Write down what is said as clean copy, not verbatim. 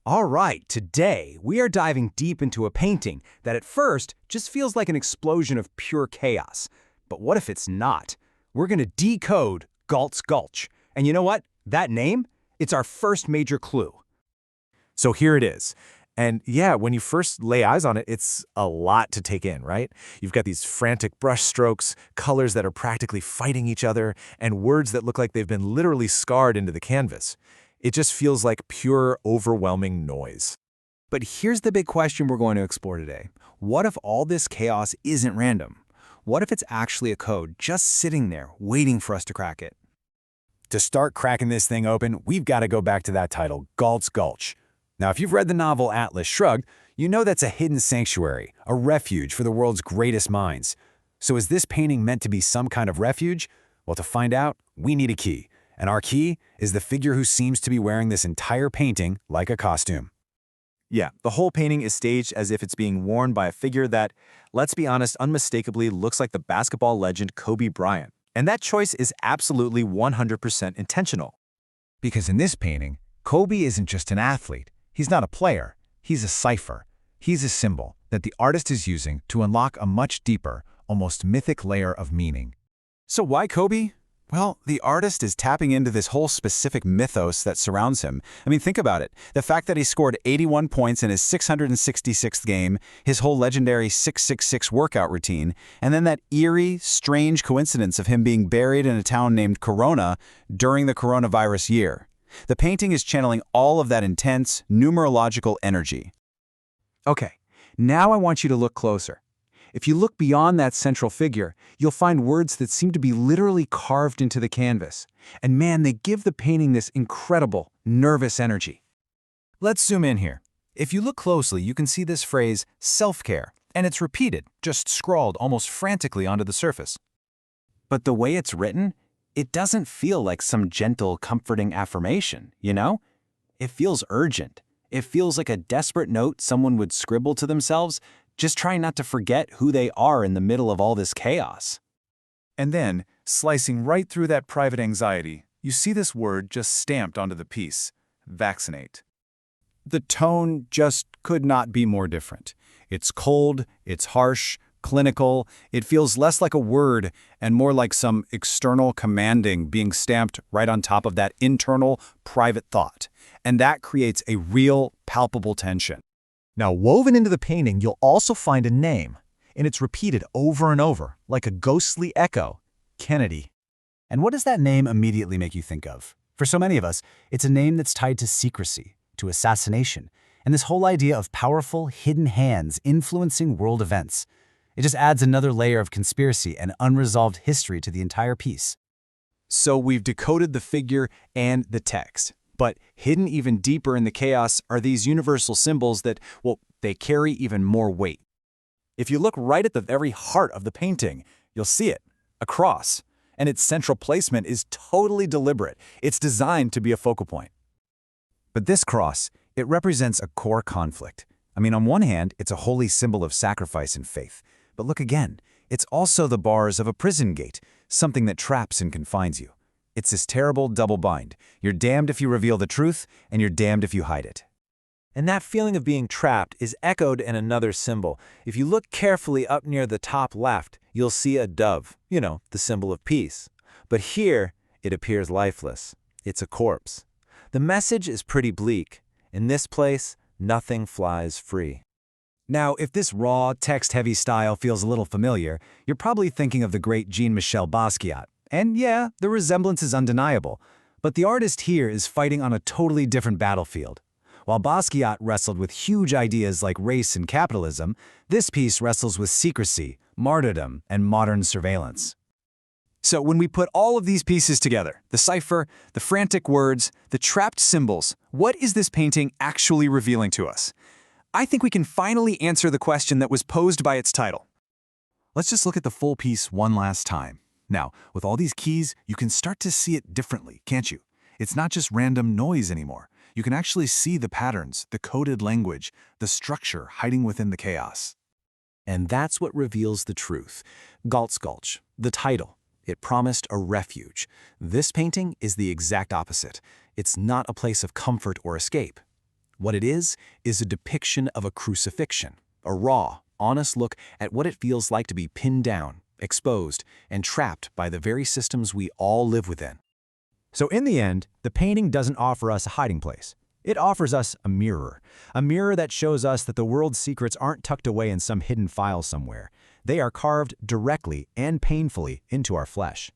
All right, today we are diving deep into a painting that at first just feels like an explosion of pure chaos. But what if it's not? We're going to decode Galt's Gulch. And you know what? That name? It's our first major clue. So here it is. And yeah, when you first lay eyes on it, it's a lot to take in, right? You've got these frantic brush strokes, colors that are practically fighting each other, and words that look like they've been literally scarred into the canvas. It just feels like pure, overwhelming noise. But here's the big question we're going to explore today. What if all this chaos isn't random? What if it's actually a code just sitting there waiting for us to crack it? To start cracking this thing open, we've got to go back to that title, Galt's Gulch. Now, if you've read the novel Atlas Shrugged, you know that's a hidden sanctuary, a refuge for the world's greatest minds. So is this painting meant to be some kind of refuge? Well, to find out, we need a key. And our key is the figure who seems to be wearing this entire painting like a costume. Yeah, the whole painting is staged as if it's being worn by a figure that, let's be honest, unmistakably looks like the basketball legend Kobe Bryant. And that choice is absolutely 100% intentional. Because in this painting, Kobe isn't just an athlete. He's not a player. He's a cipher. He's a symbol that the artist is using to unlock a much deeper, almost mythic layer of meaning. So why Kobe? Well, the artist is tapping into this whole specific mythos that surrounds him. I mean, think about it. The fact that he scored 81 points in his 666th game, his whole legendary 666 workout routine, and then that eerie, strange coincidence of him being buried in a town named Corona during the coronavirus year. The painting is channeling all of that intense, numerological energy. Okay, now I want you to look closer. If you look beyond that central figure, you'll find words that seem to be literally carved into the canvas. And man, they give the painting this incredible, nervous energy. Let's zoom in here. If you look closely, you can see this phrase, self-care, and it's repeated, just scrawled almost frantically onto the surface. But the way it's written, it doesn't feel like some gentle, comforting affirmation, you know? It feels urgent. It feels like a desperate note someone would scribble to themselves, just trying not to forget who they are in the middle of all this chaos. And then, slicing right through that private anxiety, you see this word just stamped onto the piece, vaccinate. The tone just could not be more different. It's cold, it's harsh, clinical. It feels less like a word and more like some external commanding being stamped right on top of that internal, private thought. And that creates a real, palpable tension. Now, woven into the painting, you'll also find a name, and it's repeated over and over, like a ghostly echo, Kennedy. And what does that name immediately make you think of? For so many of us, it's a name that's tied to secrecy, to assassination, and this whole idea of powerful, hidden hands influencing world events. It just adds another layer of conspiracy and unresolved history to the entire piece. So we've decoded the figure and the text. But hidden even deeper in the chaos are these universal symbols that, well, they carry even more weight. If you look right at the very heart of the painting, you'll see it, a cross. And its central placement is totally deliberate. It's designed to be a focal point. But this cross, it represents a core conflict. I mean, on one hand, it's a holy symbol of sacrifice and faith. But look again, it's also the bars of a prison gate, something that traps and confines you. It's this terrible double bind. You're damned if you reveal the truth, and you're damned if you hide it. And that feeling of being trapped is echoed in another symbol. If you look carefully up near the top left, you'll see a dove, you know, the symbol of peace. But here, it appears lifeless. It's a corpse. The message is pretty bleak. In this place, nothing flies free. Now, if this raw, text-heavy style feels a little familiar, you're probably thinking of the great Jean-Michel Basquiat. And yeah, the resemblance is undeniable, but the artist here is fighting on a totally different battlefield. While Basquiat wrestled with huge ideas like race and capitalism, this piece wrestles with secrecy, martyrdom, and modern surveillance. So when we put all of these pieces together, the cipher, the frantic words, the trapped symbols, what is this painting actually revealing to us? I think we can finally answer the question that was posed by its title. Let's just look at the full piece one last time. Now, with all these keys, you can start to see it differently, can't you? It's not just random noise anymore. You can actually see the patterns, the coded language, the structure hiding within the chaos. And that's what reveals the truth. Galt's Gulch, the title. It promised a refuge. This painting is the exact opposite. It's not a place of comfort or escape. What it is a depiction of a crucifixion, a raw, honest look at what it feels like to be pinned down, exposed, and trapped by the very systems we all live within. So in the end, the painting doesn't offer us a hiding place. It offers us a mirror that shows us that the world's secrets aren't tucked away in some hidden file somewhere. They are carved directly and painfully into our flesh.